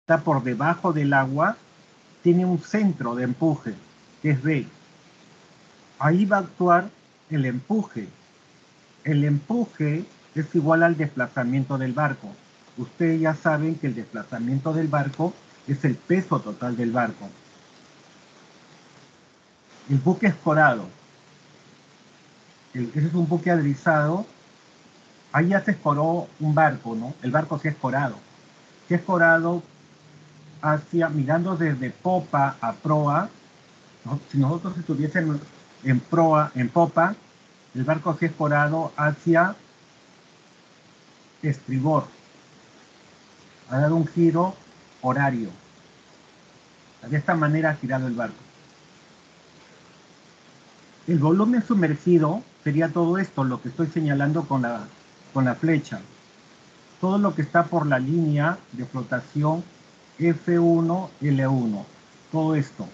está por debajo del agua tiene un centro de empuje, que es B. Ahí va a actuar el empuje. El empuje es igual al desplazamiento del barco. Ustedes ya saben que el desplazamiento del barco es el peso total del barco. El buque escorado. Ese es un buque adrizado. Ahí ya se escoró un barco, ¿no? El barco se ha escorado. Se ha escorado mirando desde popa a proa, ¿no? Si nosotros estuviésemos en proa, en popa, el barco se ha escorado hacia estribor. Ha dado un giro horario. De esta manera ha girado el barco. El volumen sumergido sería todo esto, lo que estoy señalando con la flecha. Todo lo que está por la línea de flotación F1, L1. Todo esto.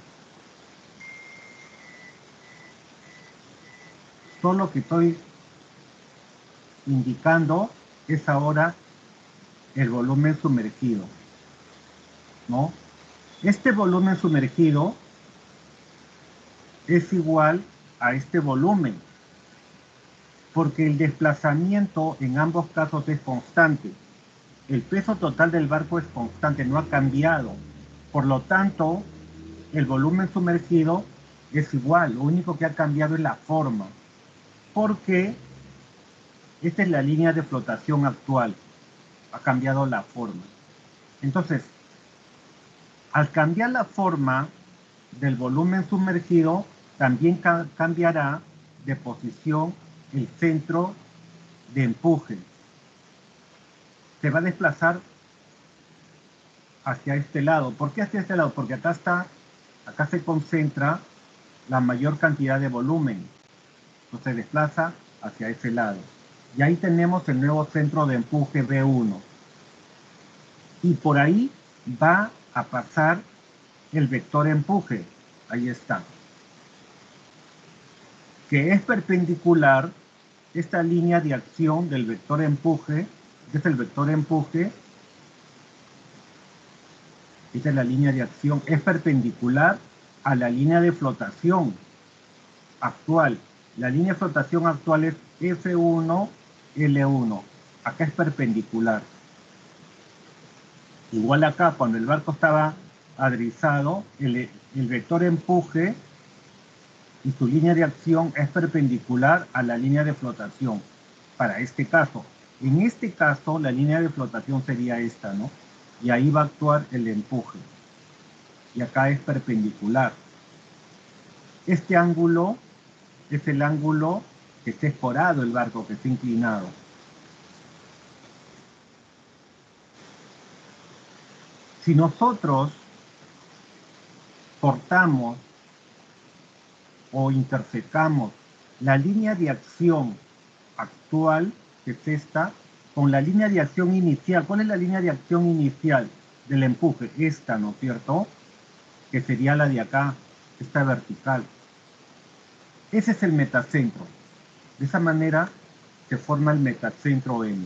Todo lo que estoy indicando es ahora el volumen sumergido, ¿no? Este volumen sumergido es igual a este volumen, porque el desplazamiento en ambos casos es constante. El peso total del barco es constante, no ha cambiado. Por lo tanto, el volumen sumergido es igual, lo único que ha cambiado es la forma, porque esta es la línea de flotación actual, ha cambiado la forma. Entonces, al cambiar la forma del volumen sumergido, también cambiará de posición el centro de empuje. Se va a desplazar hacia este lado. ¿Por qué hacia este lado? Porque acá se concentra la mayor cantidad de volumen. Entonces se desplaza hacia ese lado. Y ahí tenemos el nuevo centro de empuje B1. Y por ahí va a pasar el vector empuje. Ahí está. Que es perpendicular esta línea de acción del vector empuje. Este es el vector empuje. Esta es la línea de acción. Es perpendicular a la línea de flotación actual. La línea de flotación actual es F1, L1. Acá es perpendicular. Igual acá, cuando el barco estaba adrizado, el vector empuje y su línea de acción es perpendicular a la línea de flotación. Para este caso. En este caso, la línea de flotación sería esta, ¿no? Y ahí va a actuar el empuje. Y acá es perpendicular. Este ángulo es el ángulo que está escorado el barco, que está inclinado. Si nosotros cortamos o intersecamos la línea de acción actual, que es esta, con la línea de acción inicial. ¿Cuál es la línea de acción inicial del empuje? Esta, ¿no es cierto? Que sería la de acá, esta vertical. Ese es el metacentro. De esa manera se forma el metacentro M.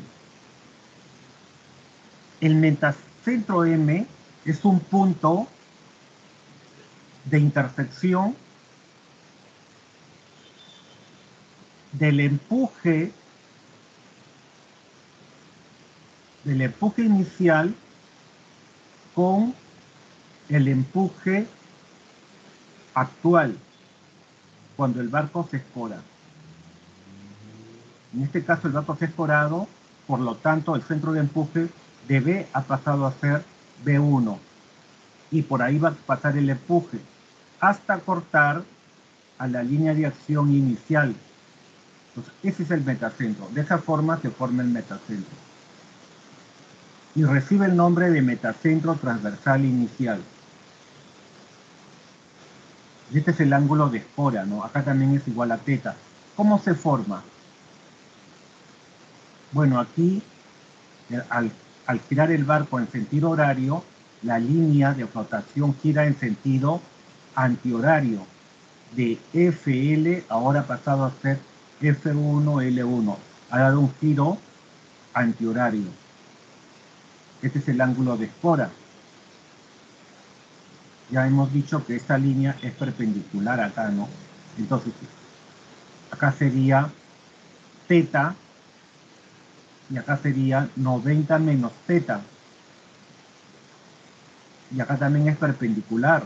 El metacentro M es un punto de intersección del empuje inicial con el empuje actual cuando el barco se escora. En este caso el barco se ha escorado, por lo tanto el centro de empuje de B ha pasado a ser B1 y por ahí va a pasar el empuje hasta cortar a la línea de acción inicial. Entonces, ese es el metacentro. De esa forma se forma el metacentro. Y recibe el nombre de metacentro transversal inicial. Y este es el ángulo de escora, ¿no? Acá también es igual a teta. ¿Cómo se forma? Bueno, aquí, al girar el barco en sentido horario, la línea de flotación gira en sentido antihorario. De FL ahora ha pasado a ser F1L1. Ha dado un giro antihorario. Este es el ángulo de escora. ya hemos dicho que esta línea es perpendicular acá, ¿no? Entonces, acá sería teta, y acá sería 90 menos teta. Y acá también es perpendicular.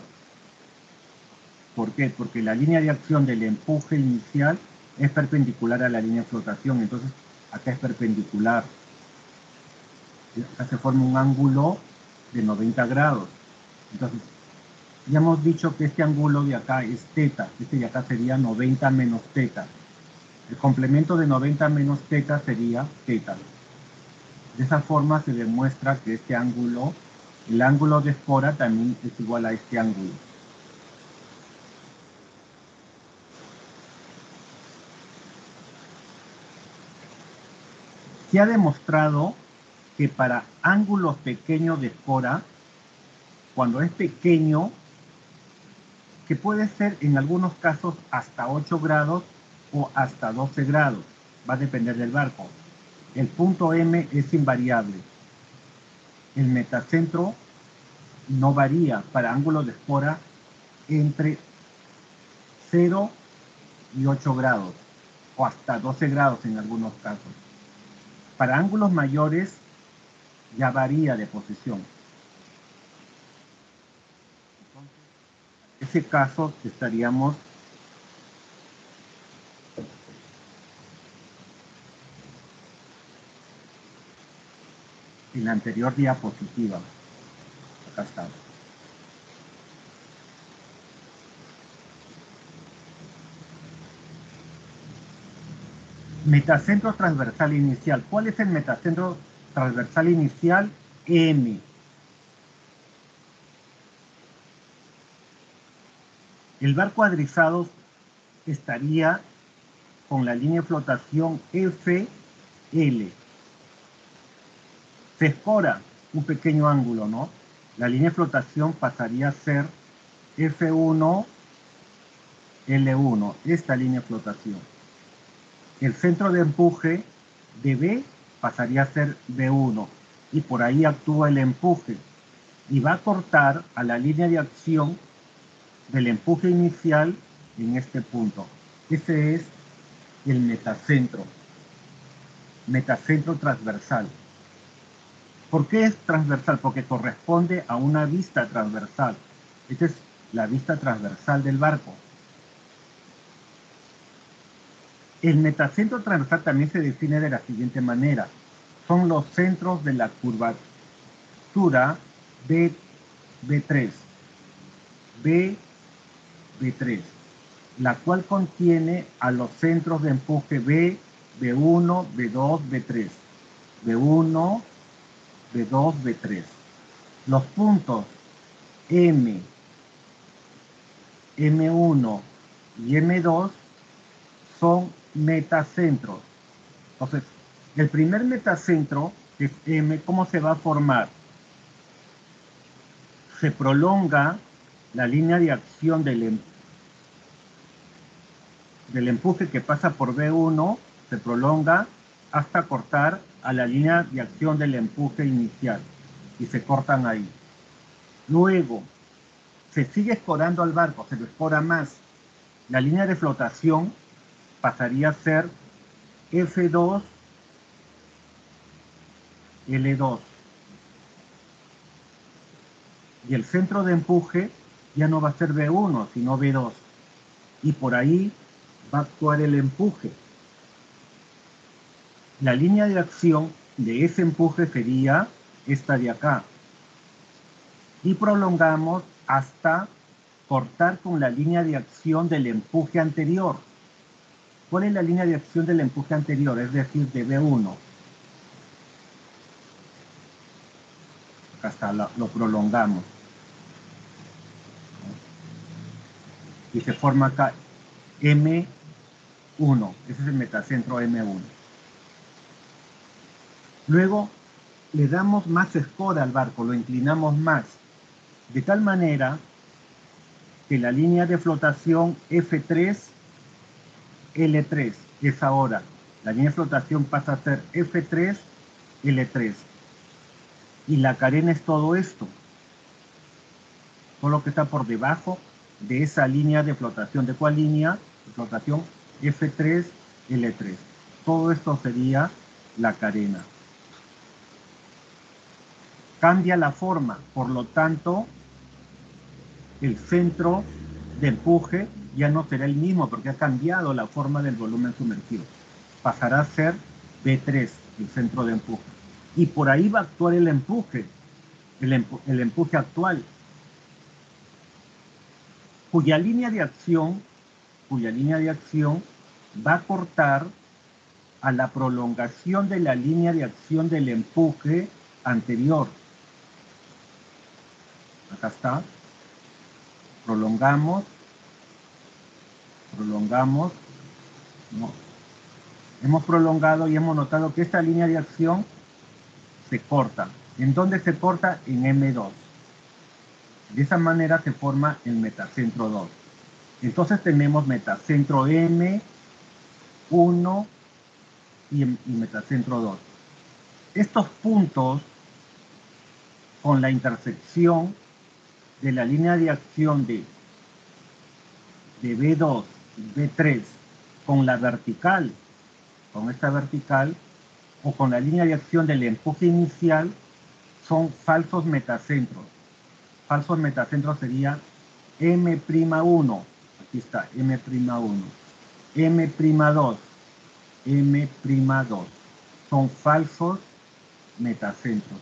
¿Por qué? Porque la línea de acción del empuje inicial es perpendicular a la línea de flotación. Entonces, acá es perpendicular. Acá se forma un ángulo de 90 grados. Entonces, ya hemos dicho que este ángulo de acá es teta. Este de acá sería 90 menos teta. El complemento de 90 menos teta sería teta. De esa forma se demuestra que este ángulo, el ángulo de espora también es igual a este ángulo. Se ha demostrado que para ángulos pequeños de espora, cuando es pequeño, que puede ser en algunos casos hasta 8 grados o hasta 12 grados, va a depender del barco. El punto M es invariable. El metacentro no varía para ángulos de espora entre 0 y 8 grados o hasta 12 grados en algunos casos. Para ángulos mayores ya varía de posición. En ese caso estaríamos en la anterior diapositiva. Acá está. Metacentro transversal inicial. ¿Cuál es el metacentro transversal inicial? M. El barco adrizado estaría con la línea de flotación FL. Se escora un pequeño ángulo, ¿no? La línea de flotación pasaría a ser F1, L1, esta línea de flotación. El centro de empuje de B pasaría a ser B1 y por ahí actúa el empuje y va a cortar a la línea de acción del empuje inicial en este punto. Ese es el metacentro transversal. ¿Por qué es transversal? Porque corresponde a una vista transversal. Esta es la vista transversal del barco. El metacentro transversal también se define de la siguiente manera. Son los centros de la curvatura B3, B3, la cual contiene a los centros de empuje B, B1, B2, B3. B1, B2, B3. Los puntos M, M1 y M2 son metacentros. Entonces, el primer metacentro, que es M, ¿cómo se va a formar? Se prolonga la línea de acción del empuje que pasa por B1, se prolonga hasta cortar a la línea de acción del empuje inicial y se cortan ahí. Luego, se sigue escorando al barco, se lo escora más. La línea de flotación pasaría a ser F2, L2. Y el centro de empuje ya no va a ser B1, sino B2. Y por ahí va a actuar el empuje. La línea de acción de ese empuje sería esta de acá. Y prolongamos hasta cortar con la línea de acción del empuje anterior. ¿Cuál es la línea de acción del empuje anterior? Es decir, de B1. Hasta lo prolongamos. Y se forma acá M1. Ese es el metacentro M1. Luego le damos más escora al barco, lo inclinamos más. De tal manera que la línea de flotación F3, L3 es ahora. La línea de flotación pasa a ser F3, L3. Y la carena es todo esto. todo lo que está por debajo de esa línea de flotación. ¿De cuál línea de flotación? F3, L3. Todo esto sería la carena. Cambia la forma, por lo tanto, el centro de empuje ya no será el mismo porque ha cambiado la forma del volumen sumergido. Pasará a ser B3, el centro de empuje. Y por ahí va a actuar el empuje, el empuje actual, cuya línea de acción va a cortar a la prolongación de la línea de acción del empuje anterior. Acá está. Prolongamos. No. Hemos prolongado y hemos notado que esta línea de acción se corta. ¿En dónde se corta? En M2. De esa manera se forma el metacentro 2. Entonces tenemos metacentro M1 y metacentro 2. Estos puntos con la intersección de la línea de acción de B2 y B3 con la vertical, con esta vertical, o con la línea de acción del empuje inicial, son falsos metacentros. Falsos metacentros sería M'1, aquí está, M'1, M'2, M'2, son falsos metacentros.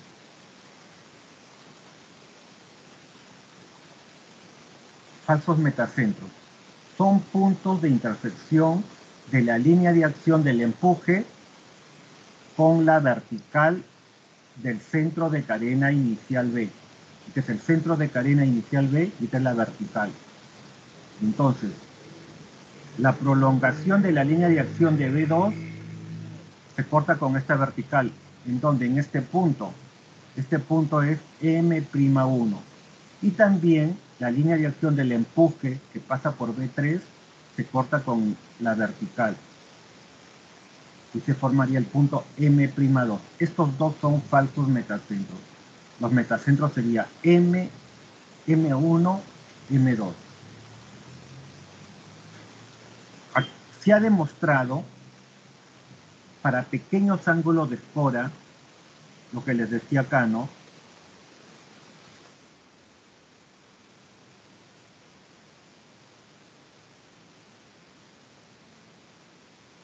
Falsos metacentros son puntos de intersección de la línea de acción del empuje con la vertical del centro de carena inicial B. Este es el centro de carena inicial B y esta es la vertical. Entonces, la prolongación de la línea de acción de B2 se corta con esta vertical, en donde en este punto es M'1. Y también la línea de acción del empuje que pasa por B3 se corta con la vertical. Y se formaría el punto M'2. Estos dos son falsos metacentros. Los metacentros serían M, M1, M2. Se ha demostrado para pequeños ángulos de espora, lo que les decía acá, ¿no?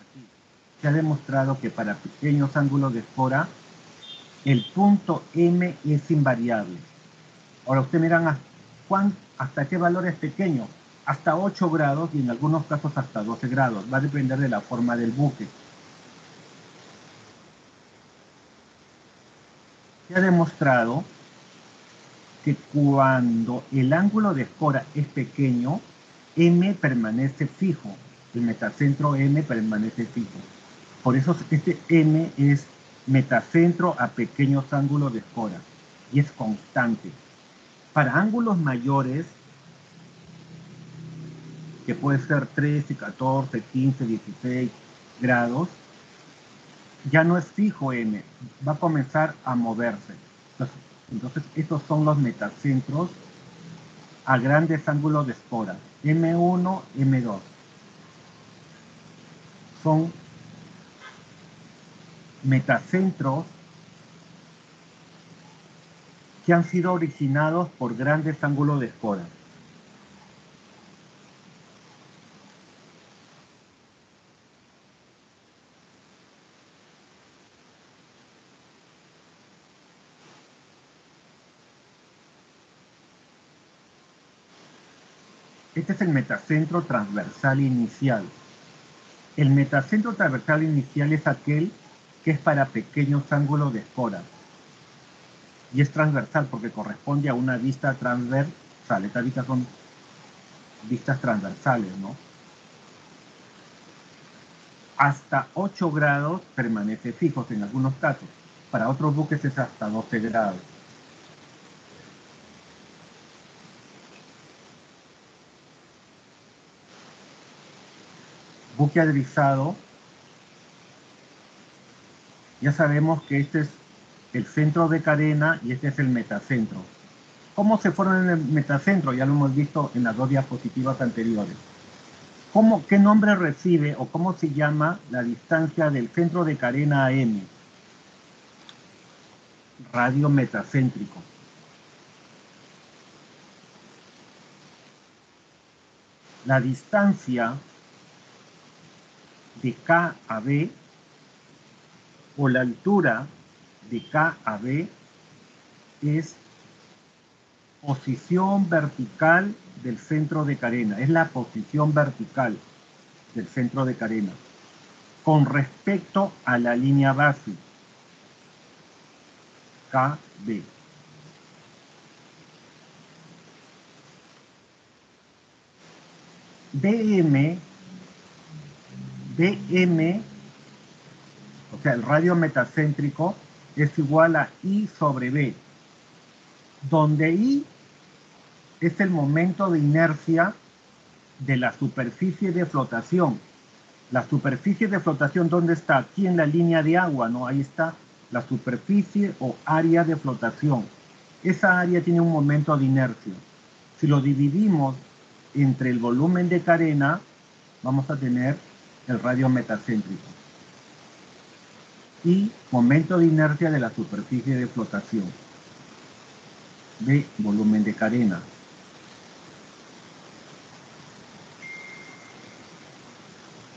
Aquí. Se ha demostrado que para pequeños ángulos de espora, el punto M es invariable. Ahora ustedes miran hasta qué valor es pequeño. Hasta 8 grados y en algunos casos hasta 12 grados. Va a depender de la forma del buque. Se ha demostrado que cuando el ángulo de espora es pequeño, M permanece fijo. El metacentro M permanece fijo. Por eso este M es metacentro a pequeños ángulos de espora y es constante. Para ángulos mayores, que puede ser 13, 14, 15, 16 grados, ya no es fijo M, va a comenzar a moverse. Entonces estos son los metacentros a grandes ángulos de espora, M1, M2. Son metacentros que han sido originados por grandes ángulos de espora. Este es el metacentro transversal inicial. El metacentro transversal inicial es aquel que es para pequeños ángulos de espora. Y es transversal porque corresponde a una vista transversal. Estas vistas son vistas transversales, ¿no? Hasta 8 grados permanece fijos en algunos casos. Para otros buques es hasta 12 grados. Buque adrizado, ya sabemos que este es el centro de carena y este es el metacentro. ¿Cómo se forma en el metacentro? Ya lo hemos visto en las dos diapositivas anteriores. ¿Qué nombre recibe o cómo se llama la distancia del centro de carena a M? Radio metacéntrico. La distancia de K a B o la altura de K a B es posición vertical del centro de carena. Es la posición vertical del centro de carena con respecto a la línea base KB. BM, o sea, el radio metacéntrico es igual a I sobre B, donde I es el momento de inercia de la superficie de flotación. La superficie de flotación, ¿dónde está? Aquí en la línea de agua, ¿no? Ahí está la superficie o área de flotación. Esa área tiene un momento de inercia. Si lo dividimos entre el volumen de carena, vamos a tener el radio metacéntrico. Y momento de inercia de la superficie de flotación de volumen de carena.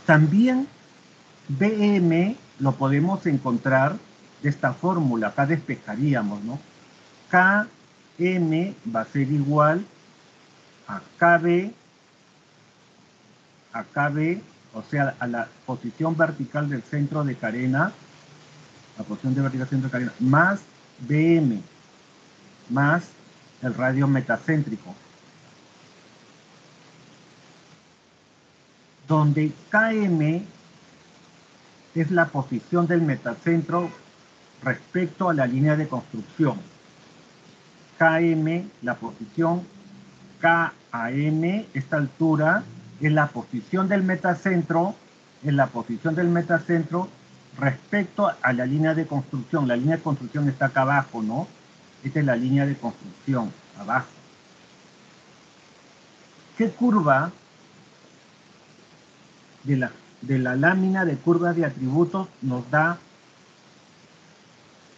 También BM lo podemos encontrar de esta fórmula. Acá despejaríamos, ¿no? KM va a ser igual a KB, o sea, a la posición vertical del centro de carena, la posición de vertical del centro de carena, más BM, más el radio metacéntrico, donde KM es la posición del metacentro respecto a la línea de construcción. KM, la posición KAM, esta altura, es la posición del metacentro, respecto a la línea de construcción. La línea de construcción está acá abajo, ¿no? Esta es la línea de construcción, abajo. ¿Qué curva de la lámina de curvas de atributos nos da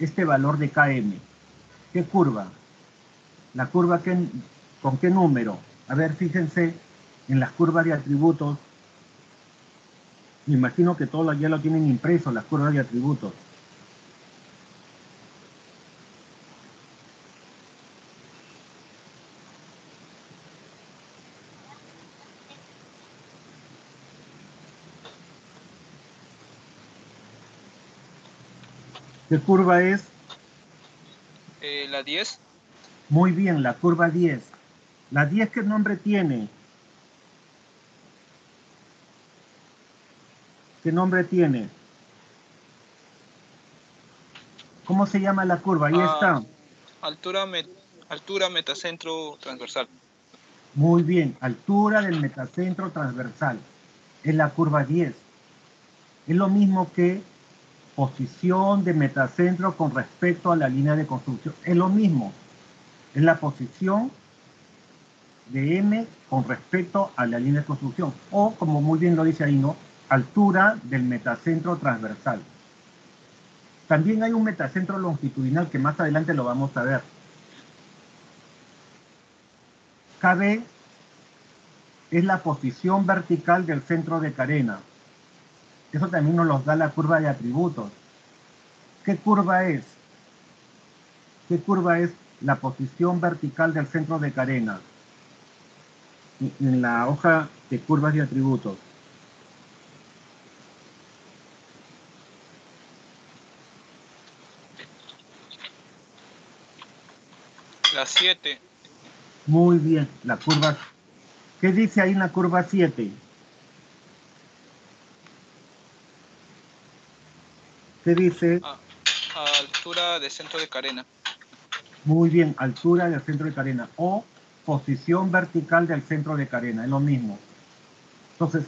este valor de KM? ¿Qué curva? La curva ¿con qué número? A ver, fíjense en las curvas de atributos. Me imagino que todos ya lo tienen impreso, las curvas de atributos. ¿Qué curva es? La 10. Muy bien, la curva 10. ¿La 10 qué nombre tiene? ¿Qué nombre tiene? ¿Cómo se llama la curva? Ahí está. Altura metacentro transversal. Muy bien, altura del metacentro transversal. Es la curva 10. Es lo mismo que posición de metacentro con respecto a la línea de construcción. Es lo mismo. Es la posición de M con respecto a la línea de construcción. O, como muy bien lo dice ahí, ¿no? Altura del metacentro transversal. También hay un metacentro longitudinal que más adelante lo vamos a ver. KB es la posición vertical del centro de carena. Eso también nos lo da la curva de atributos. ¿Qué curva es? ¿Qué curva es la posición vertical del centro de carena? En la hoja de curvas de atributos. La 7. Muy bien, la curva. ¿Qué dice ahí en la curva 7? ¿Qué dice? A altura de centro de carena. Muy bien, altura del centro de carena o posición vertical del centro de carena, es lo mismo. Entonces,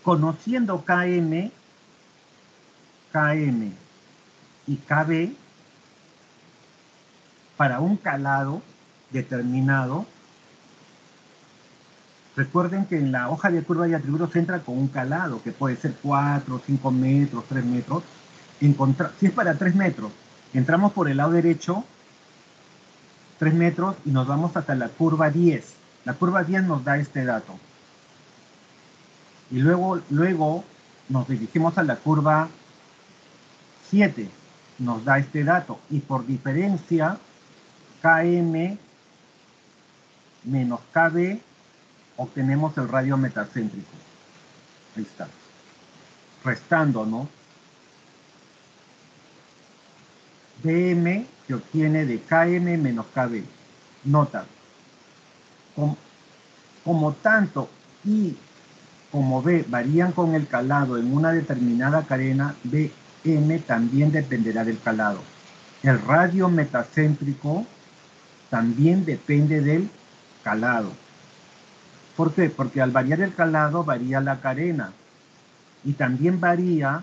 conociendo KM y KB, para un calado, determinado. Recuerden que en la hoja de curva de atributos se entra con un calado, que puede ser 4, 5 metros, 3 metros. Si es para 3 metros, entramos por el lado derecho, 3 metros, y nos vamos hasta la curva 10. La curva 10 nos da este dato. Y luego nos dirigimos a la curva 7, nos da este dato. Y por diferencia, KM menos KB, obtenemos el radio metacéntrico. Ahí está. Restando, ¿no? BM se obtiene de KM menos KB. Nota, como tanto I como B varían con el calado en una determinada cadena, BM también dependerá del calado. El radio metacéntrico también depende del calado. ¿Por qué? Porque al variar el calado varía la cadena y también varía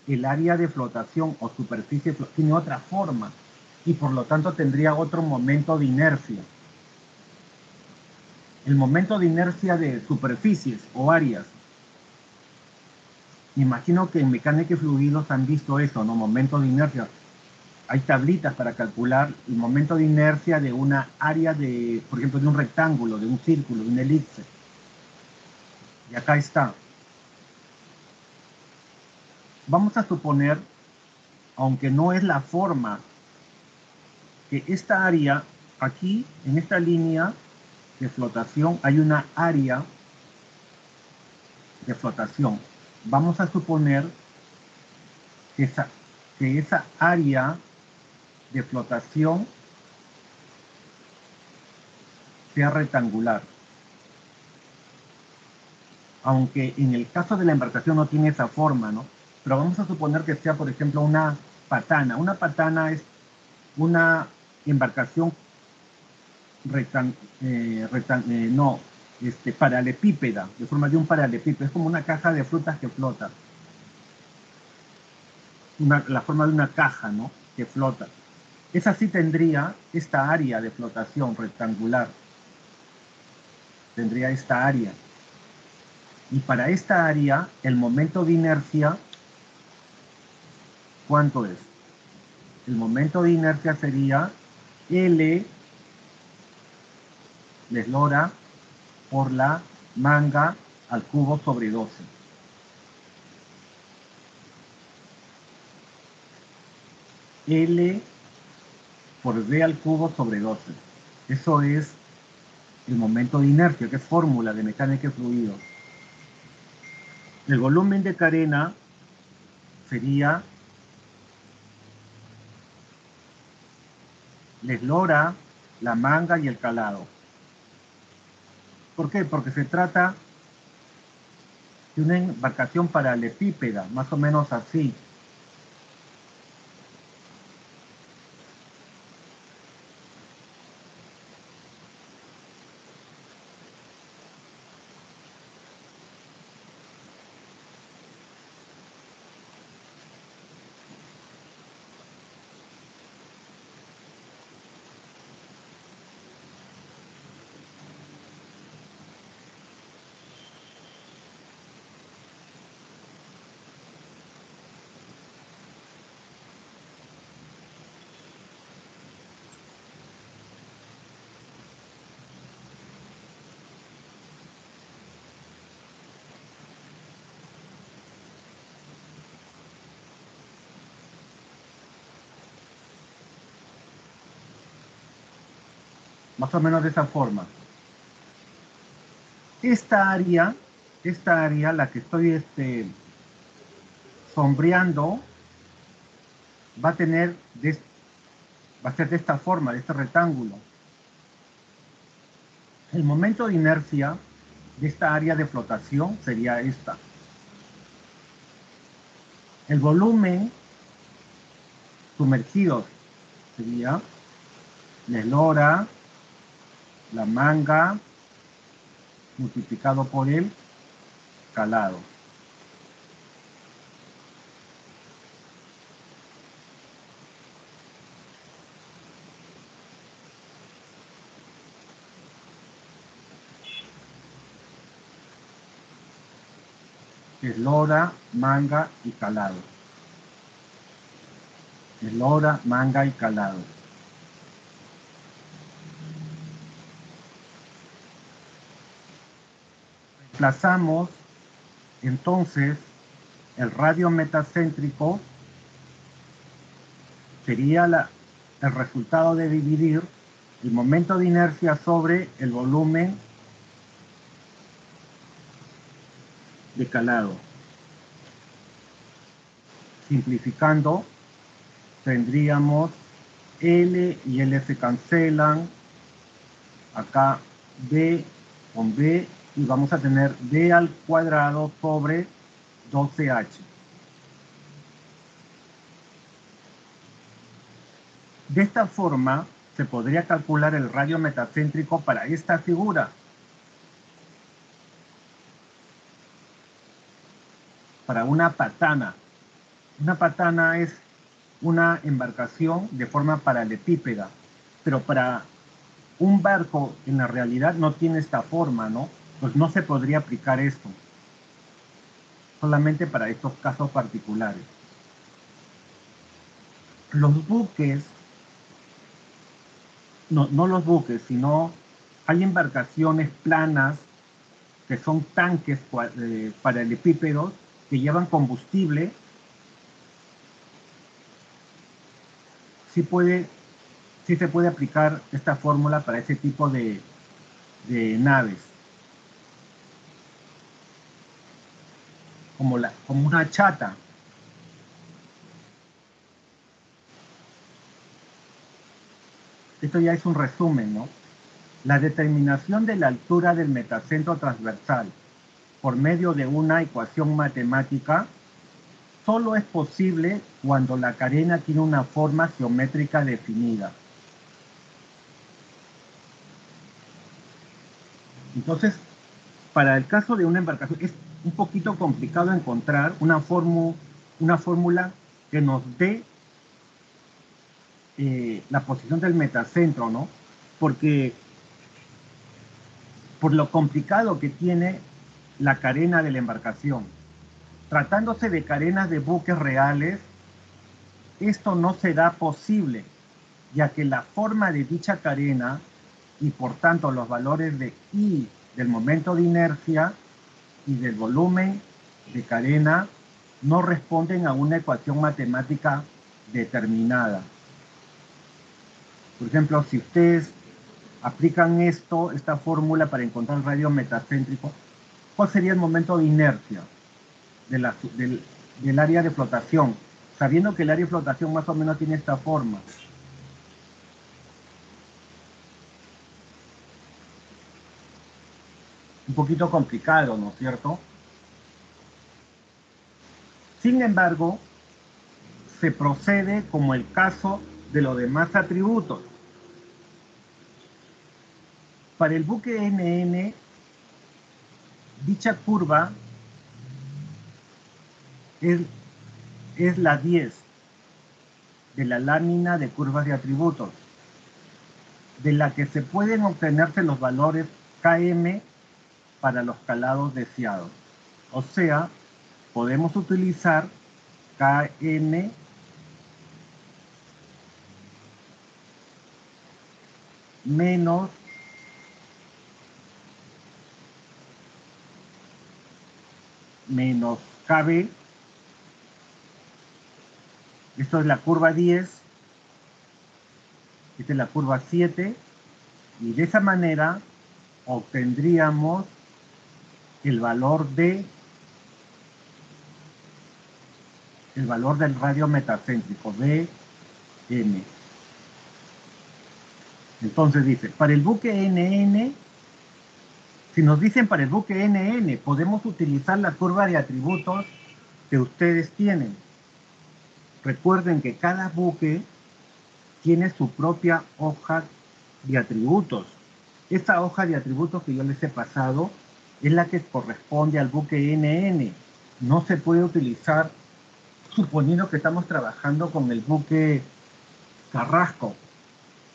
el área de flotación o superficie, tiene otra forma y por lo tanto tendría otro momento de inercia. El momento de inercia de superficies o áreas. Me imagino que en mecánica y fluidos han visto eso, ¿no? Momento de inercia. Hay tablitas para calcular el momento de inercia de una área de, por ejemplo, de un rectángulo, de un círculo, de una elipse. Y acá está. Vamos a suponer, aunque no es la forma, que esta área, aquí, en esta línea de flotación, hay una área de flotación. Vamos a suponer que esa área de flotación sea rectangular. Aunque en el caso de la embarcación no tiene esa forma, ¿no? Pero vamos a suponer que sea, por ejemplo, una patana. Una patana es una embarcación paralepípeda, de forma de un paralepípedo. Es como una caja de frutas que flota. La forma de una caja, ¿no? Que flota. Esa sí tendría esta área de flotación rectangular. Tendría esta área. Y para esta área, el momento de inercia, ¿cuánto es? El momento de inercia sería L de eslora por la manga al cubo sobre 12. L por V al cubo sobre 12. Eso es el momento de inercia, que es fórmula de mecánica de fluidos. El volumen de carena sería la eslora, la manga y el calado. ¿Por qué? Porque se trata de una embarcación paralepípeda, más o menos así. Más o menos de esa forma. Esta área, la que estoy sombreando, va a tener, va a ser de esta forma, de este rectángulo. El momento de inercia de esta área de flotación sería esta. El volumen sumergido sería la eslora, la manga, multiplicado por el calado. eslora, manga y calado. Eslora, manga y calado. Reemplazamos entonces el radio metacéntrico, sería el resultado de dividir el momento de inercia sobre el volumen de calado. Simplificando, tendríamos L y L se cancelan, acá B con B, y vamos a tener B al cuadrado sobre 12H. De esta forma, se podría calcular el radio metacéntrico para esta figura. Para una patana. Una patana es una embarcación de forma paralepípeda, pero para un barco en la realidad no tiene esta forma, ¿no? Pues no se podría aplicar esto, solamente para estos casos particulares. Los buques, no los buques, sino hay embarcaciones planas que son tanques paralepípedos que llevan combustible. Sí se puede aplicar esta fórmula para ese tipo de naves. Como una chata. Esto ya es un resumen, ¿no? La determinación de la altura del metacentro transversal por medio de una ecuación matemática solo es posible cuando la carena tiene una forma geométrica definida. Entonces, para el caso de una embarcación es un poquito complicado encontrar una fórmula que nos dé la posición del metacentro, ¿no? Porque por lo complicado que tiene la carena de la embarcación. Tratándose de carenas de buques reales, esto no será posible, ya que la forma de dicha carena y por tanto los valores de I del momento de inercia y del volumen de carena no responden a una ecuación matemática determinada. Por ejemplo, si ustedes aplican esta fórmula para encontrar el radio metacéntrico, ¿cuál sería el momento de inercia del área de flotación? Sabiendo que el área de flotación más o menos tiene esta forma. Un poquito complicado, ¿no es cierto? Sin embargo, se procede como el caso de los demás atributos. Para el buque NN, dicha curva es la 10 de la lámina de curvas de atributos, de la que se pueden obtenerse los valores Km para los calados deseados. O sea, podemos utilizar Km menos KB. Esto es la curva 10, esta es la curva 7, y de esa manera obtendríamos el valor del radio metacéntrico, Dm. Entonces dice, para el buque NN, si nos dicen para el buque NN, podemos utilizar la curva de atributos que ustedes tienen. Recuerden que cada buque tiene su propia hoja de atributos. Esta hoja de atributos que yo les he pasado es la que corresponde al buque NN. No se puede utilizar, suponiendo que estamos trabajando con el buque Carrasco,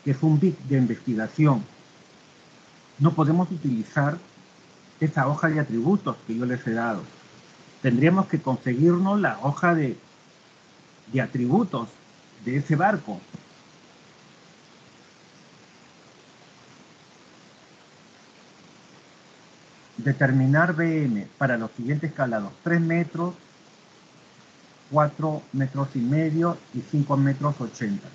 que es un BIC de investigación. No podemos utilizar esa hoja de atributos que yo les he dado. tendríamos que conseguirnos la hoja de atributos de ese barco. Determinar BM para los siguientes escalados: 3 metros, 4 metros y medio y 5 metros 80.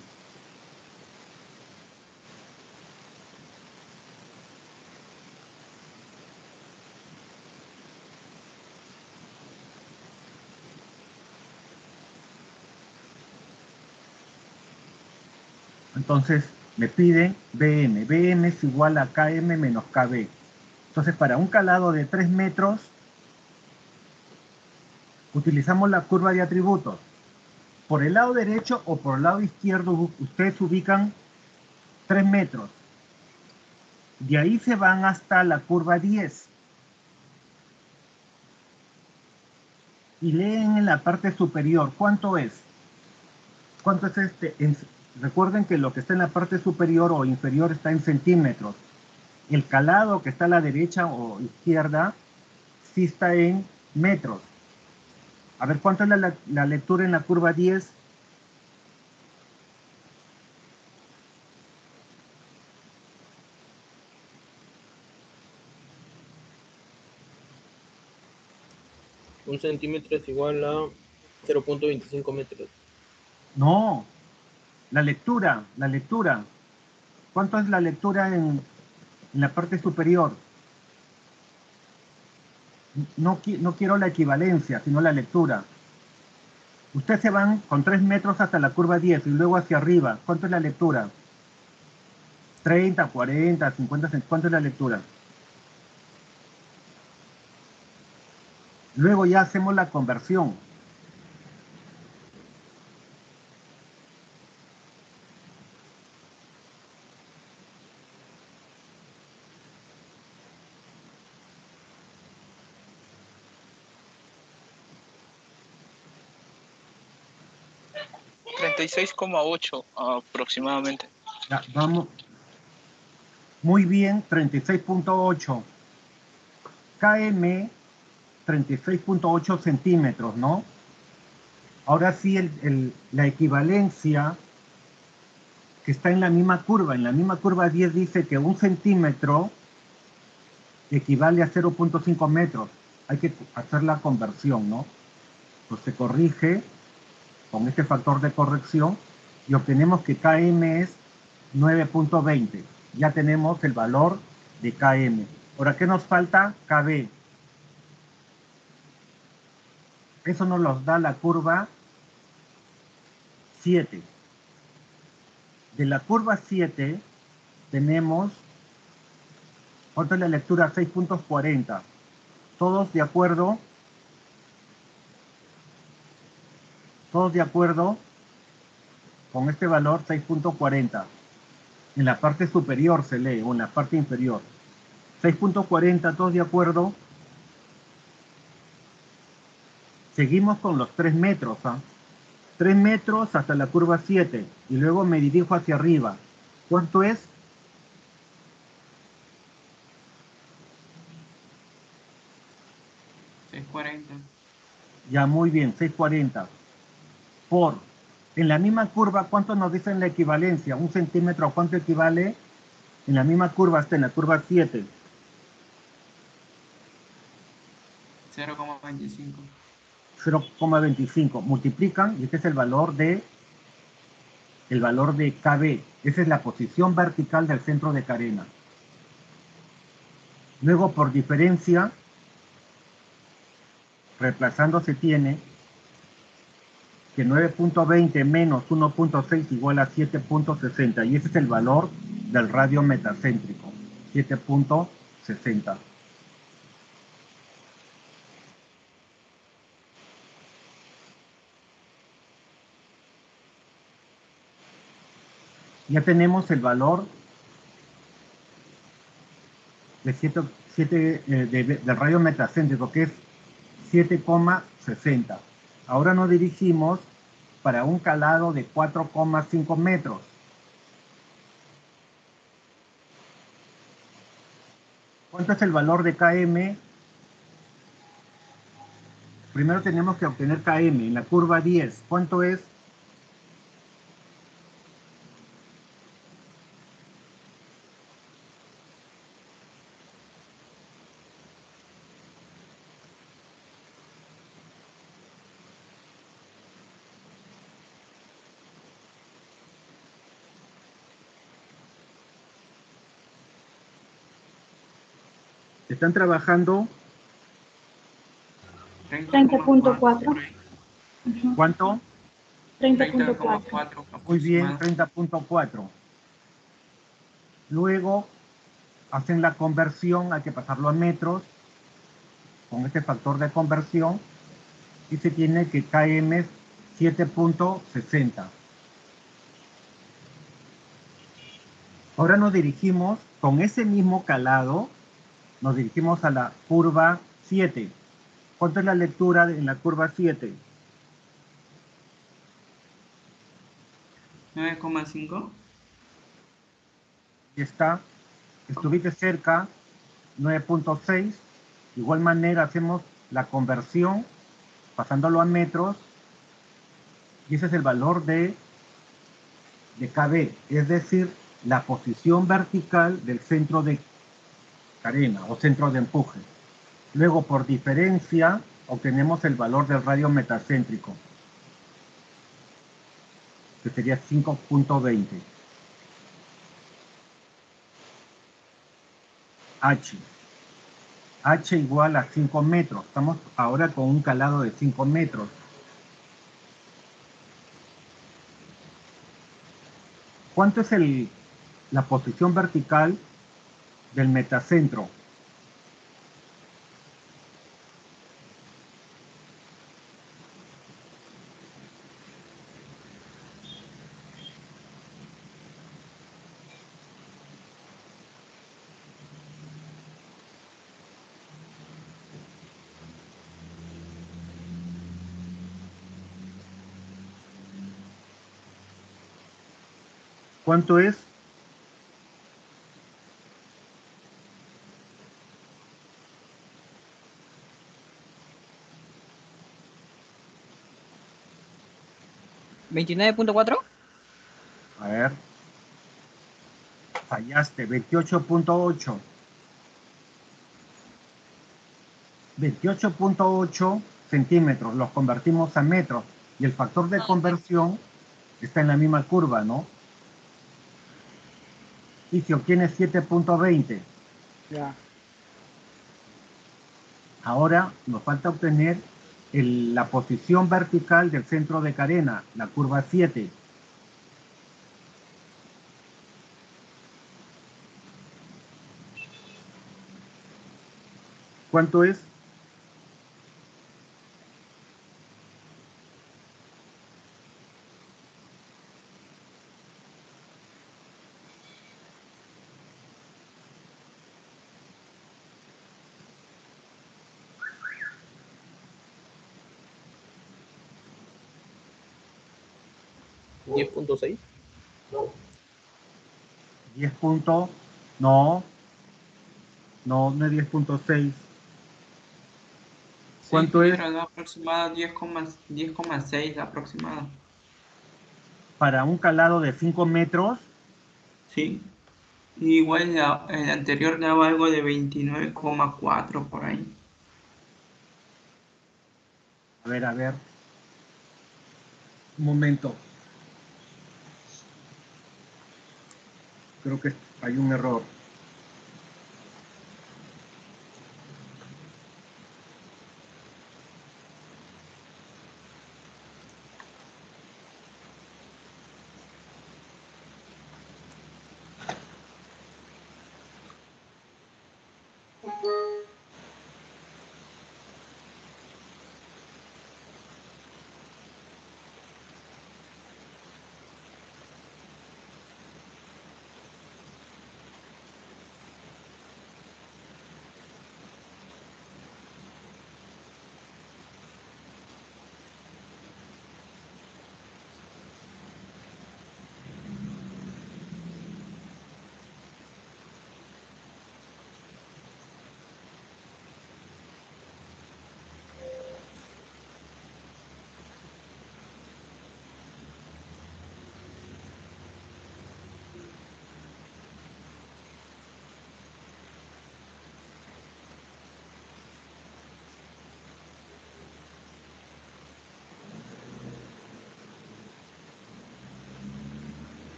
Entonces me piden BM. BM es igual a KM menos KB. Entonces, para un calado de 3 metros, utilizamos la curva de atributos. Por el lado derecho o por el lado izquierdo, ustedes ubican 3 metros. De ahí se van hasta la curva 10. Y leen en la parte superior. ¿Cuánto es? ¿Cuánto es este? Recuerden que lo que está en la parte superior o inferior está en centímetros. El calado que está a la derecha o izquierda sí está en metros. A ver, ¿cuánto es la lectura en la curva 10? Un centímetro es igual a 0.25 metros. No, la lectura. ¿Cuánto es la lectura en la parte superior? No quiero la equivalencia, sino la lectura. Ustedes se van con 3 metros hasta la curva 10 y luego hacia arriba. ¿Cuánto es la lectura? 30, 40, 50, ¿cuánto es la lectura? Luego ya hacemos la conversión. $36,8 aproximadamente. Ya, vamos. Muy bien, 36.8. KM, 36.8 centímetros, ¿no? Ahora sí, la equivalencia que está en la misma curva. En la misma curva 10 dice que 1 centímetro equivale a 0.5 metros. Hay que hacer la conversión, ¿no? Pues se corrige con este factor de corrección y obtenemos que KM es 9.20. Ya tenemos el valor de KM. Ahora, ¿qué nos falta? KB. Eso nos los da la curva 7. De la curva 7 tenemos, ¿cuánto es la lectura? 6.40. ¿Todos de acuerdo? ¿Todos de acuerdo con este valor 6.40? En la parte superior se lee, o en la parte inferior. 6.40, ¿todos de acuerdo? Seguimos con los 3 metros, ¿ah? 3 metros hasta la curva 7, y luego me dirijo hacia arriba. ¿Cuánto es? 640. Ya, muy bien, 640. En la misma curva, ¿cuánto nos dicen la equivalencia? ¿1 centímetro a cuánto equivale? En la misma curva, está en la curva 7. 0,25. 0,25. Multiplican, y este es el valor de KB. Esa es la posición vertical del centro de carena. Luego, por diferencia, reemplazando se tiene que 9.20 menos 1.6 igual a 7.60, y ese es el valor del radio metacéntrico, 7.60. Ya tenemos el valor del radio metacéntrico, que es 7,60. Ahora nos dirigimos para un calado de 4,5 metros. ¿Cuánto es el valor de KM? primero tenemos que obtener KM en la curva 10. ¿Cuánto es? ¿Están trabajando? 30.4. ¿Cuánto? 30.4. Muy bien, 30.4. Luego hacen la conversión, hay que pasarlo a metros con este factor de conversión y se tiene que KM es 7.60. Ahora nos dirigimos con ese mismo calado, nos dirigimos a la curva 7. ¿Cuánto es la lectura en la curva 7? 9,5. Y está, estuviste cerca, 9.6. De igual manera hacemos la conversión pasándolo a metros y ese es el valor de KB, es decir, la posición vertical del centro de carena o centro de empuje. Luego, por diferencia, obtenemos el valor del radio metacéntrico, que sería 5.20. H igual a 5 metros. Estamos ahora con un calado de 5 metros. ¿Cuánto es la posición vertical del metacentro? ¿Cuánto es? ¿29.4? A ver. Fallaste, 28.8. 28.8 centímetros, los convertimos a metros y el factor de conversión está en la misma curva, ¿no? Y si obtienes 7.20. Ya. Ahora nos falta obtener la posición vertical del centro de carena, la curva 7. ¿Cuánto es? ¿10.6? 10 puntos. No, no es 10.6. ¿Cuánto es Aproximado 10,6 aproximado. para un calado de 5 metros? Sí. Igual el anterior daba algo de 29,4 por ahí. A ver. Un momento. Creo que hay un error.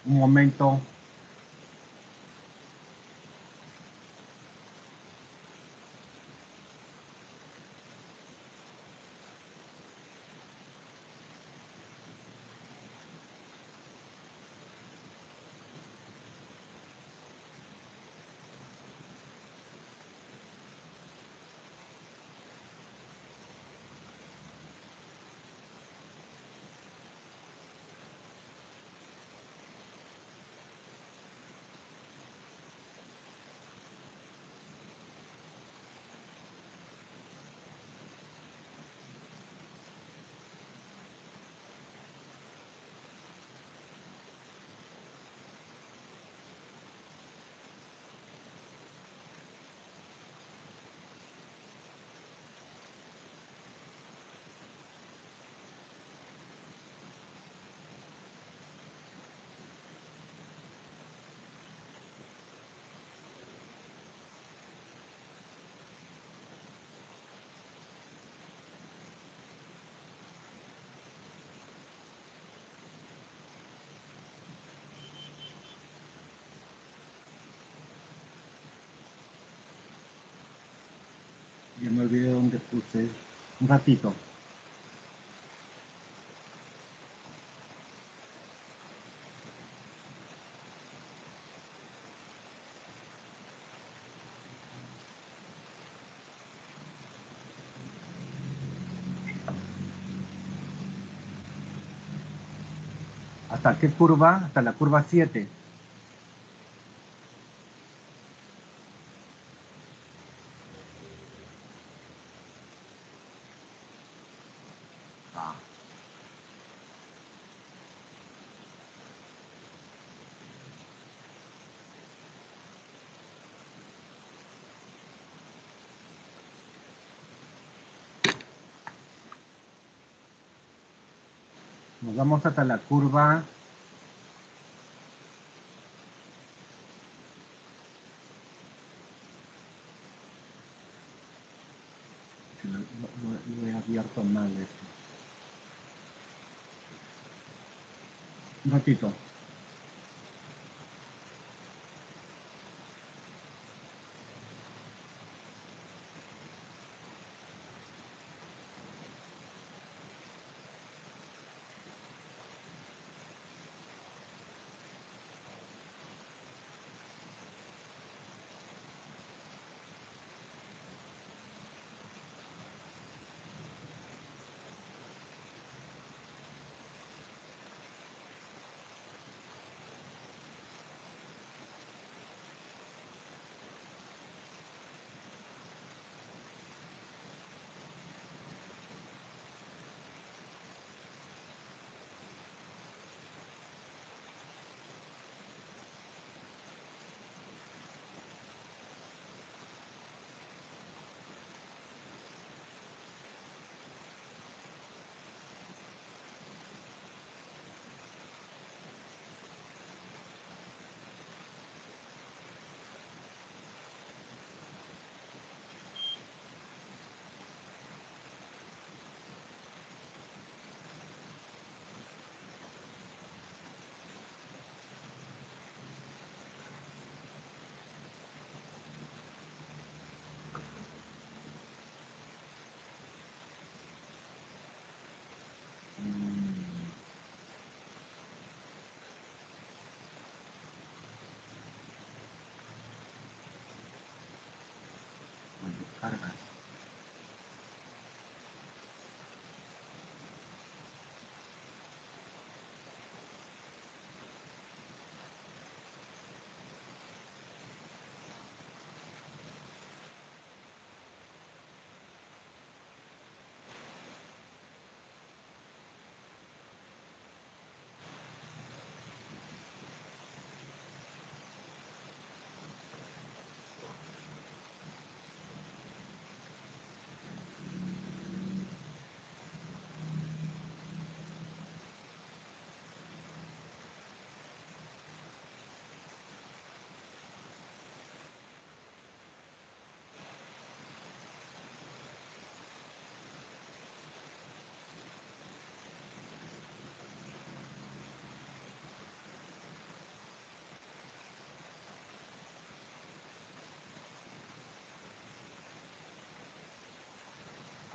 Un momento. Ya me olvidé dónde puse. Un ratito. ¿Hasta qué curva? Hasta la curva 7. Nos vamos hasta la curva. Lo he abierto mal esto. Un ratito. Carga.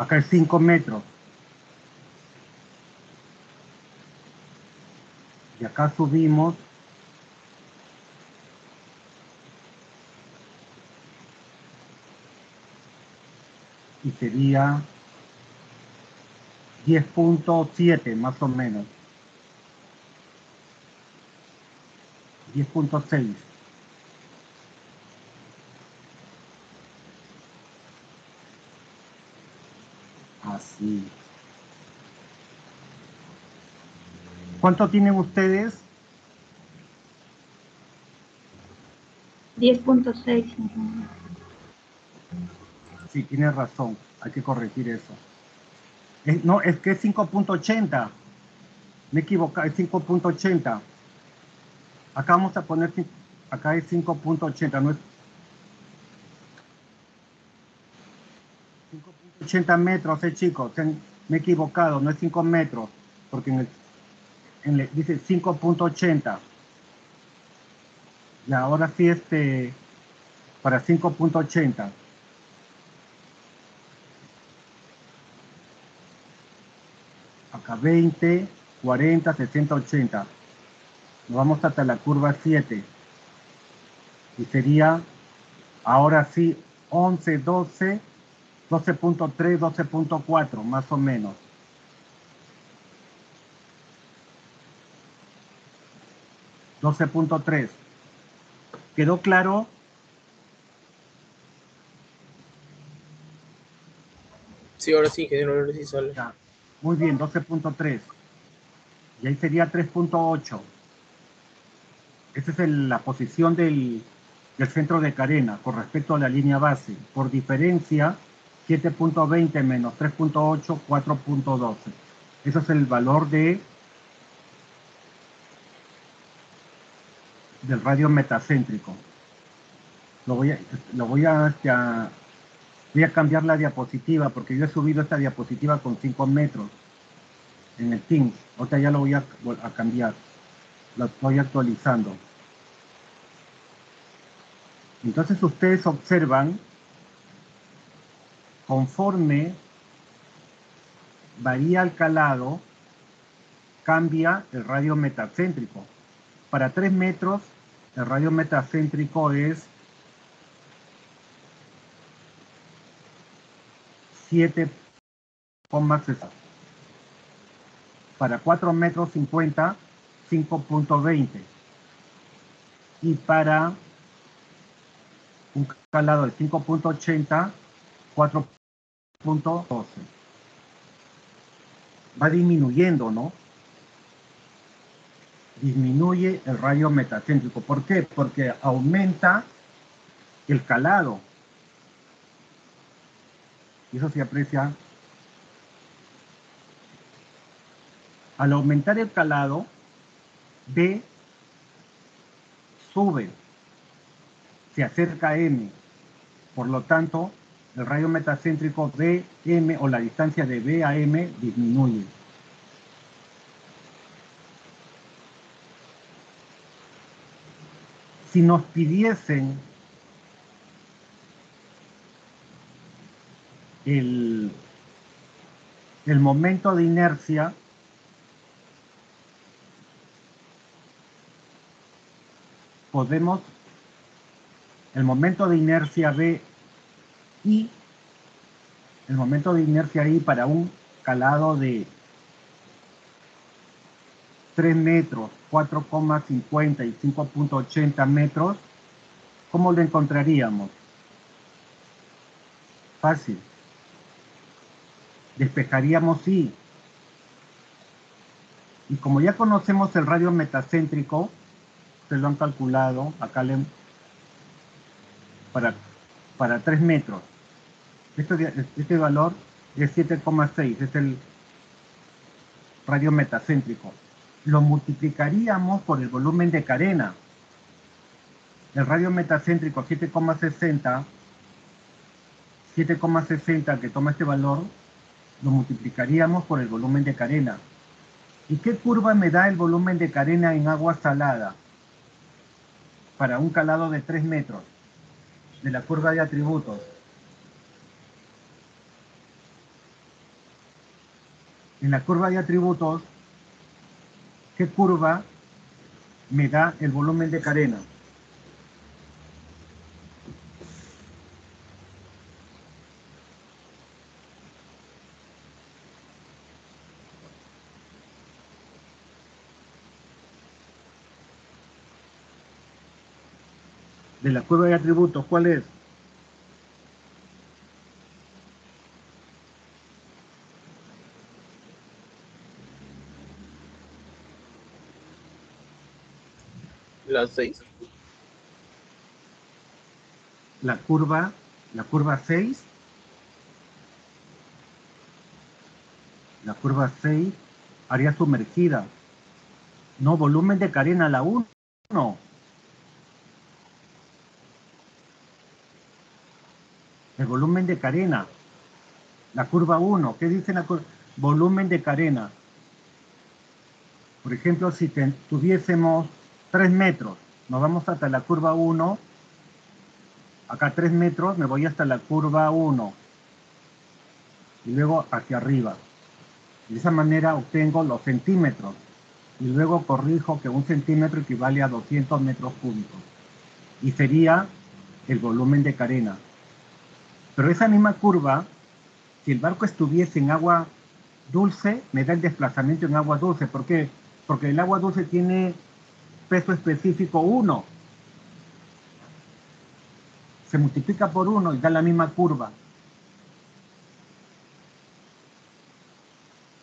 Acá es 5 metros. Y acá subimos y sería 10.7 más o menos. 10.6. Así. ¿Cuánto tienen ustedes? 10.6. Sí, tienes razón. Hay que corregir eso. No, es que es 5.80. Me he equivocado, es 5.80. Acá vamos a poner, acá es 5.80, no es 5.80 metros, chicos. Me he equivocado, no es 5 metros, porque dice 5.80. Y ahora sí, para 5.80. Acá 20, 40, 60, 80. Nos vamos hasta la curva 7. Y sería, ahora sí, 11, 12, 12.3, 12.4, más o menos. $12.3. ¿Quedó claro? Sí, ahora sí, ingeniero, ahora sí sale. Ya. Muy bien, 12.3. Y ahí sería 3.8. Esa es la posición del centro de carena con respecto a la línea base. Por diferencia, 7.20 menos 3.8, 4.12. Ese es el valor del radio metacéntrico. Voy a cambiar la diapositiva porque yo he subido esta diapositiva con 5 metros en el Teams. Ahorita ya lo voy a cambiar. Lo estoy actualizando. Entonces ustedes observan, conforme varía el calado, cambia el radio metacéntrico. Para 3 metros, el radio metacéntrico es 7,60. Para 4 metros 50, 5.20. Y para un calado de 5.80, 4.12. Va disminuyendo, ¿no? Disminuye el radio metacéntrico. ¿Por qué? Porque aumenta el calado. Y eso se aprecia. Al aumentar el calado, D sube, se acerca a M. Por lo tanto, el radio metacéntrico BM o la distancia de B a M disminuye. Si nos pidiesen el momento de inercia, el momento de inercia B y el momento de inercia I para un calado de 3 metros, 4,50 y 5.80 metros, ¿cómo lo encontraríamos? Fácil. Despejaríamos I. Y como ya conocemos el radio metacéntrico, se lo han calculado, acá para 3 metros. Este valor es 7,6, es el radio metacéntrico. Lo multiplicaríamos por el volumen de carena. El radio metacéntrico 7,60 que toma este valor, lo multiplicaríamos por el volumen de carena. ¿Y qué curva me da el volumen de carena en agua salada? Para un calado de 3 metros, de la curva de atributos. En la curva de atributos, ¿qué curva me da el volumen de carena? De la curva de atributos, ¿cuál es? La 6. La curva 6. La curva 6, área sumergida. No, volumen de carena, la 1. El volumen de carena. La curva 1. ¿Qué dice la curva? Volumen de carena. Por ejemplo, si tuviésemos 3 metros, nos vamos hasta la curva 1. Acá 3 metros, me voy hasta la curva 1. Y luego hacia arriba. De esa manera obtengo los centímetros. Y luego corrijo que 1 centímetro equivale a 200 metros cúbicos. Y sería el volumen de carena. Pero esa misma curva, si el barco estuviese en agua dulce, me da el desplazamiento en agua dulce. ¿Por qué? Porque el agua dulce tiene peso específico 1. Se multiplica por 1 y da la misma curva.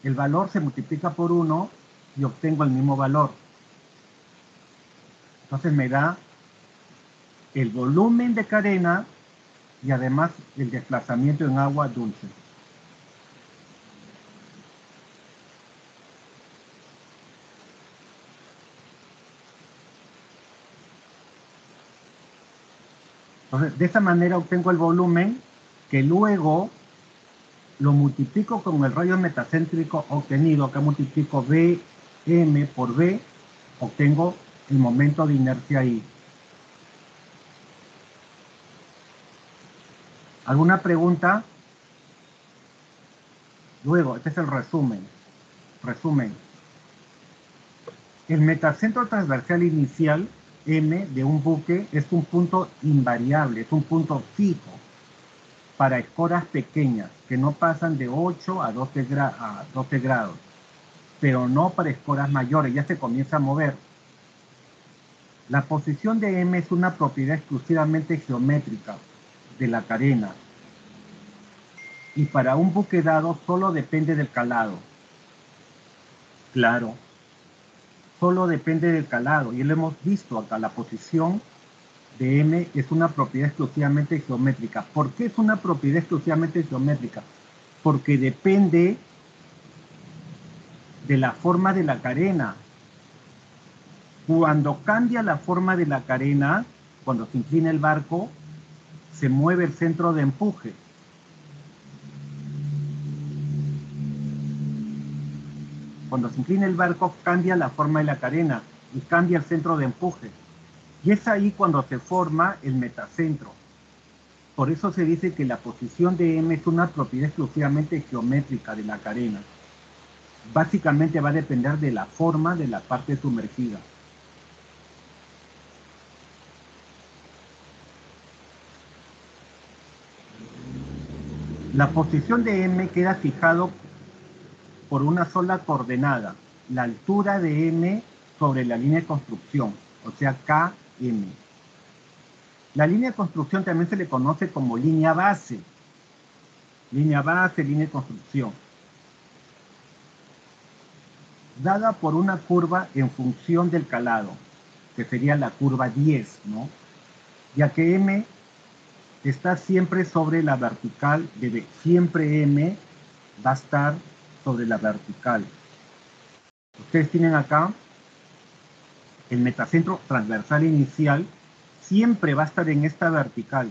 El valor se multiplica por 1 y obtengo el mismo valor. Entonces me da el volumen de carena y además el desplazamiento en agua dulce. Entonces, de esa manera obtengo el volumen que luego lo multiplico con el radio metacéntrico obtenido. Acá multiplico Bm por B, obtengo el momento de inercia I. ¿Alguna pregunta? Luego, este es el resumen. El metacentro transversal inicial, M, de un buque es un punto invariable, es un punto fijo para escoras pequeñas que no pasan de 8 a 12 grados, pero no para escoras mayores, ya se comienza a mover. La posición de M es una propiedad exclusivamente geométrica de la carena y para un buque dado solo depende del calado. Claro, solo depende del calado y lo hemos visto acá, la posición de M es una propiedad exclusivamente geométrica. ¿Por qué es una propiedad exclusivamente geométrica? Porque depende de la forma de la carena. Cuando cambia la forma de la carena, cuando se inclina el barco, se mueve el centro de empuje. Cuando se inclina el barco, cambia la forma de la carena y cambia el centro de empuje. Y es ahí cuando se forma el metacentro. Por eso se dice que la posición de M es una propiedad exclusivamente geométrica de la carena. Básicamente va a depender de la forma de la parte sumergida. La posición de M queda fijado por una sola coordenada, la altura de M sobre la línea de construcción, o sea, KM. La línea de construcción también se le conoce como línea base. Línea base, línea de construcción. Dada por una curva en función del calado, que sería la curva 10, ¿no? Ya que M está siempre sobre la vertical de B. Siempre M va a estar sobre la vertical. Ustedes tienen acá el metacentro transversal inicial, siempre va a estar en esta vertical.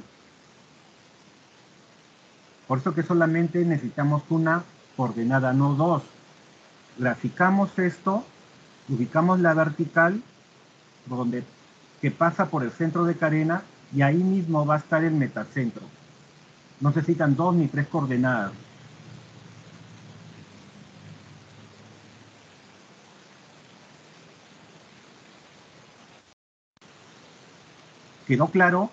Por eso que solamente necesitamos una coordenada, no dos. Graficamos esto, ubicamos la vertical, que pasa por el centro de carena, y ahí mismo va a estar el metacentro. No necesitan 2 ni 3 coordenadas. ¿Quedó claro?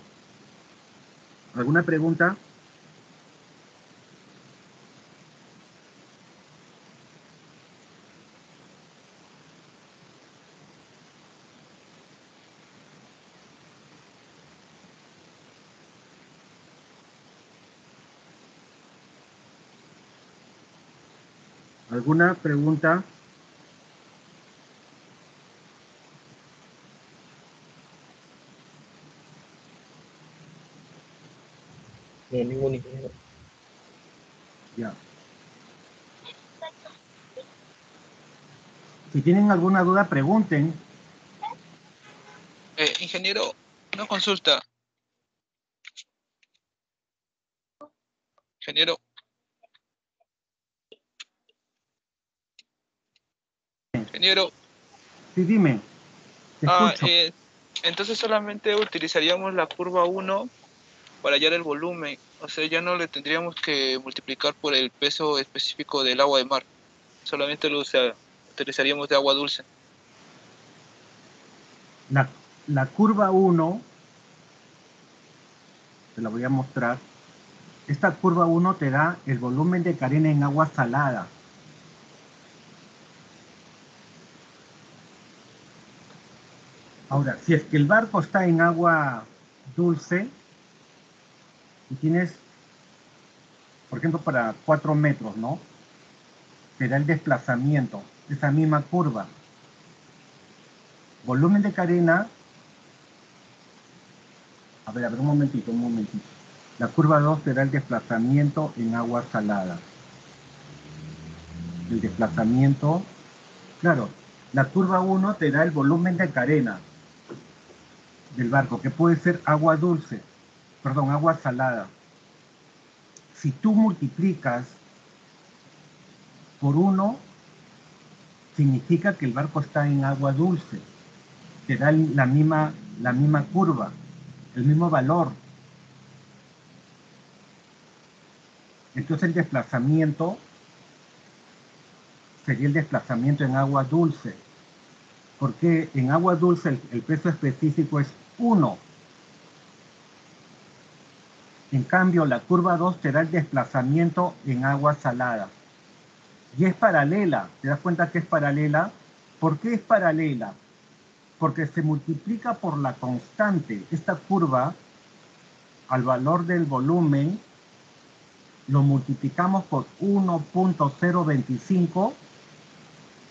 ¿Alguna pregunta? ¿Alguna pregunta? No, ningún ingeniero. Ya. Si tienen alguna duda, pregunten. Ingeniero, una consulta. Ingeniero. Ingeniero. Sí, dime. Te escucho. Entonces solamente utilizaríamos la curva 1 para hallar el volumen. O sea, ya no le tendríamos que multiplicar por el peso específico del agua de mar. Solamente utilizaríamos de agua dulce. La curva 1, te la voy a mostrar. Esta curva 1 te da el volumen de carena en agua salada. Ahora, si es que el barco está en agua dulce y tienes, por ejemplo, para 4 metros, ¿no? Te da el desplazamiento, esa misma curva. Volumen de carena. A ver, un momentito. La curva 2 te da el desplazamiento en agua salada. El desplazamiento, claro, la curva 1 te da el volumen de carena del barco, que puede ser agua dulce, perdón, agua salada. Si tú multiplicas por 1, significa que el barco está en agua dulce. Te da la misma curva, el mismo valor. Entonces el desplazamiento sería el desplazamiento en agua dulce. Porque en agua dulce el peso específico es 1. En cambio, la curva 2 te da el desplazamiento en agua salada. Y es paralela. ¿Te das cuenta que es paralela? ¿Por qué es paralela? Porque se multiplica por la constante. Esta curva, al valor del volumen, lo multiplicamos por 1.025,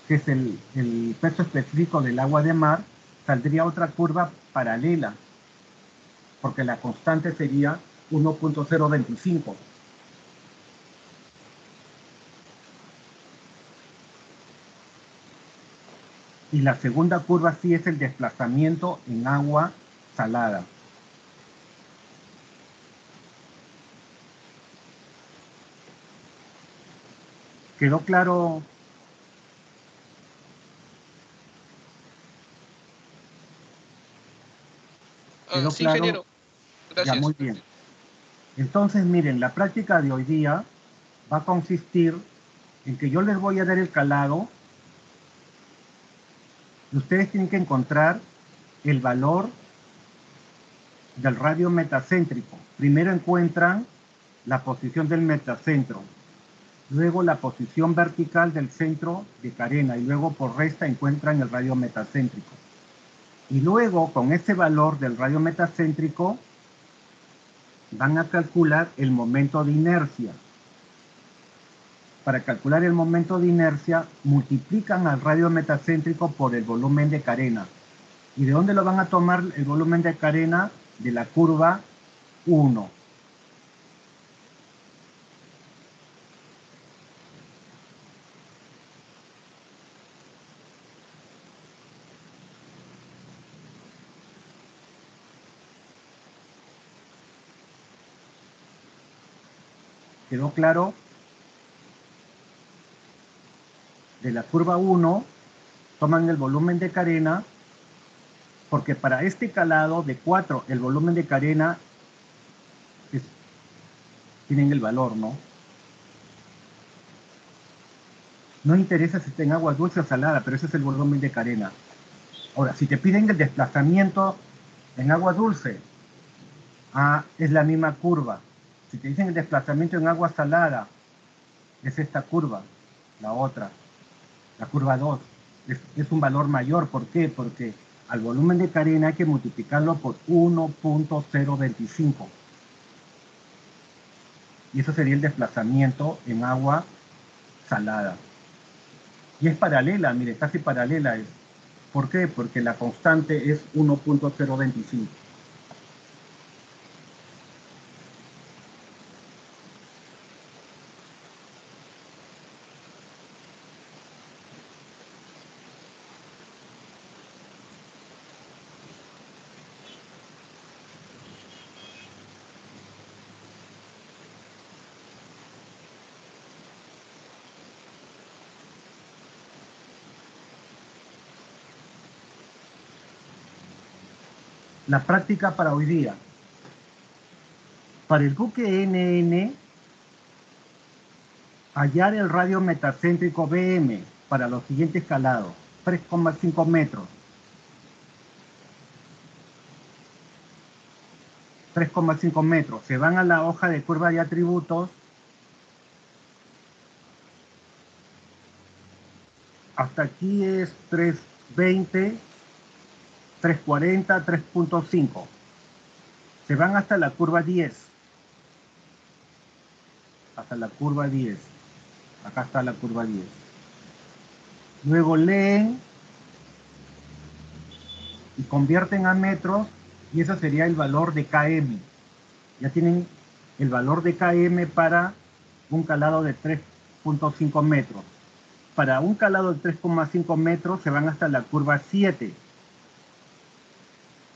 que es el peso específico del agua de mar, saldría otra curva paralela, porque la constante sería 1.025. Y la segunda curva sí es el desplazamiento en agua salada. ¿Quedó claro? ¿Quedó Sí, claro? ingeniero. Ya, Gracias. muy bien. Entonces, miren, la práctica de hoy día va a consistir en que yo les voy a dar el calado y ustedes tienen que encontrar el valor del radio metacéntrico. Primero encuentran la posición del metacentro, luego la posición vertical del centro de carena y luego por resta encuentran el radio metacéntrico. Y luego con ese valor del radio metacéntrico van a calcular el momento de inercia. Para calcular el momento de inercia multiplican al radio metacéntrico por el volumen de carena. ¿Y de dónde lo van a tomar el volumen de carena? De la curva 1. ¿Quedó claro? De la curva 1 toman el volumen de carena, porque para este calado de 4 el volumen de carena tienen el valor, ¿no? No interesa si está en agua dulce o salada, pero ese es el volumen de carena. Ahora, si te piden el desplazamiento en agua dulce, Ah, es la misma curva. Si te dicen el desplazamiento en agua salada, es esta curva, la otra, la curva 2. Es un valor mayor. ¿Por qué? Porque al volumen de Carena hay que multiplicarlo por 1.025. Y eso sería el desplazamiento en agua salada. Y es paralela, mire, casi paralela es. ¿Por qué? Porque la constante es 1.025. La práctica para hoy día. Para el buque NN, hallar el radio metacéntrico BM para los siguientes calados. 3,5 metros. 3,5 metros. Se van a la hoja de curva de atributos. Hasta aquí es 320, 340, 3.5. Se van hasta la curva 10. Hasta la curva 10. Acá está la curva 10. Luego leen y convierten a metros y ese sería el valor de km. Ya tienen el valor de km para un calado de 3.5 metros. Para un calado de 3,5 metros se van hasta la curva 7.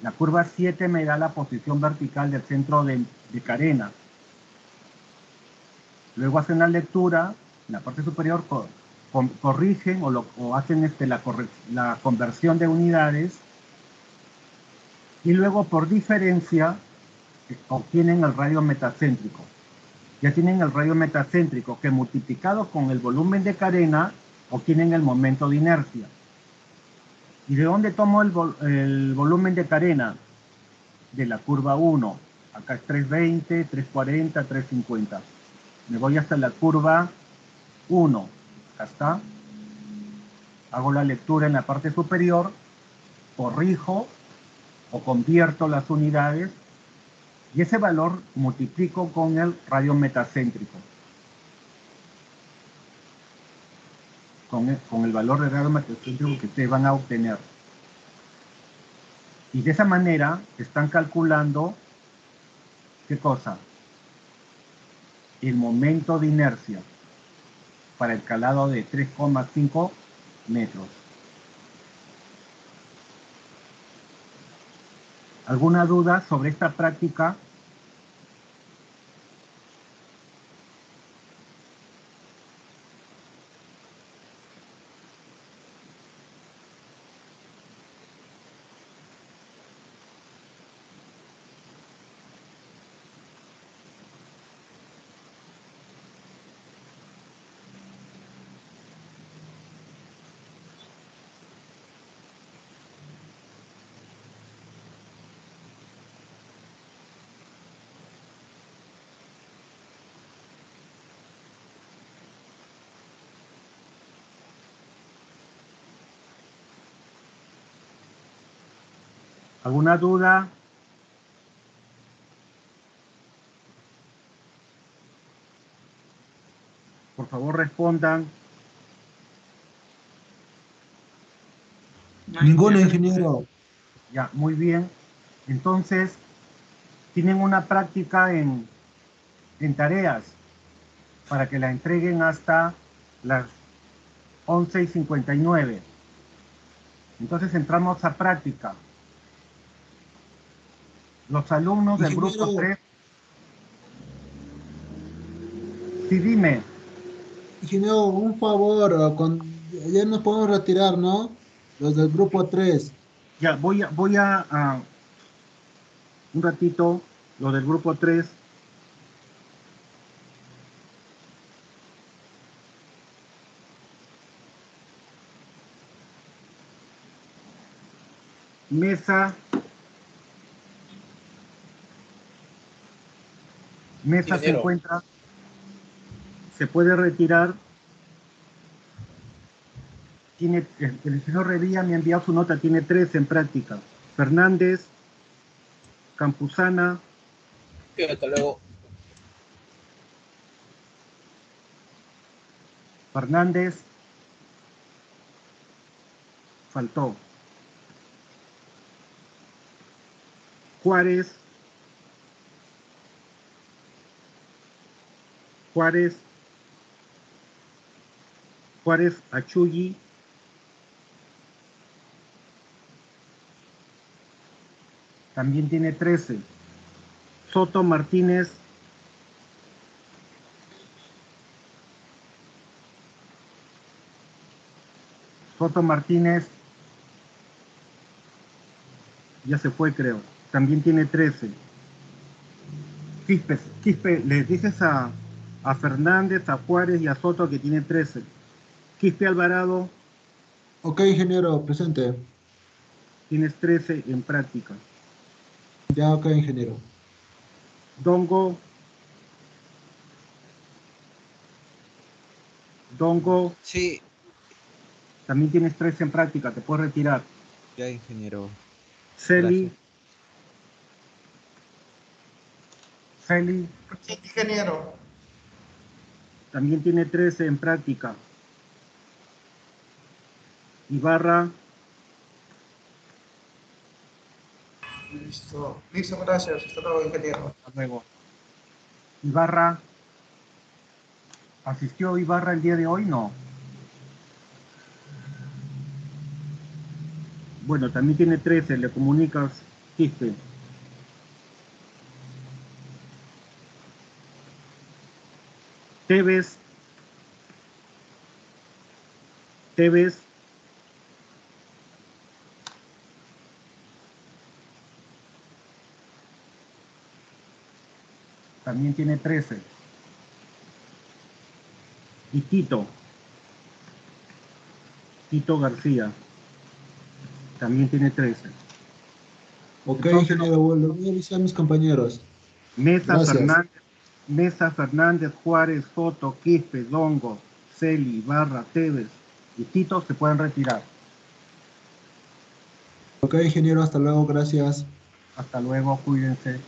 La curva 7 me da la posición vertical del centro de carena. Luego hacen la lectura, en la parte superior corrigen o hacen la conversión de unidades y luego por diferencia obtienen el radio metacéntrico. Ya tienen el radio metacéntrico que multiplicado con el volumen de carena obtienen el momento de inercia. ¿Y de dónde tomo el volumen de carena? De la curva 1. Acá es 320, 340, 350. Me voy hasta la curva 1. Acá está. Hago la lectura en la parte superior, corrijo o convierto las unidades y ese valor multiplico con el radio metacéntrico. Con el valor de radio metacéntrico que ustedes van a obtener. Y de esa manera están calculando, ¿qué cosa? El momento de inercia para el calado de 3,5 metros. ¿Alguna duda sobre esta práctica? ¿Alguna duda? Por favor, respondan. Ninguno, ingeniero. Ya, muy bien. Entonces, tienen una práctica en tareas para que la entreguen hasta las 11:59. Entonces entramos a práctica. Los alumnos del grupo Ingeniero, 3. Sí, dime. ingeniero, un favor, ya nos podemos retirar, ¿no? Los del grupo 3. Ya, voy a un ratito, lo del grupo 3. Mesa Mesa se Ingeniero. encuentra, se puede retirar. El señor Revilla me ha enviado su nota, tiene 3 en práctica. Fernández, Campuzana, Sí, hasta luego. Fernández, faltó. Juárez, Achulli, también tiene 13. Soto Martínez, ya se fue, creo. También tiene 13. Quispe, les dices a Fernández, a Juárez y a Soto que tiene 13. Quispe Alvarado, Ok, ingeniero, presente. tienes 13 en práctica. Ya, ok, ingeniero. Dongo, Sí, también tienes 13 en práctica, te puedes retirar. ya, ingeniero. Celi, Sí, ingeniero. también tiene 13 en práctica. Ibarra, Listo, listo, gracias. Hasta luego, ingeniero. hasta luego. Ibarra, ¿asistió Ibarra el día de hoy? No. Bueno, también tiene 13, le comunicas, Quispe. Tevez, también tiene 13. Y Tito García, también tiene 13. Ok, Entonces, ingeniero, bueno, voy a avisar a mis compañeros. Mesa, Gracias. Fernández, Juárez, Soto, Quispe, Dongo, Celi, Ibarra, Tevez y Tito se pueden retirar. Ok, ingeniero, hasta luego, gracias. Hasta luego, cuídense.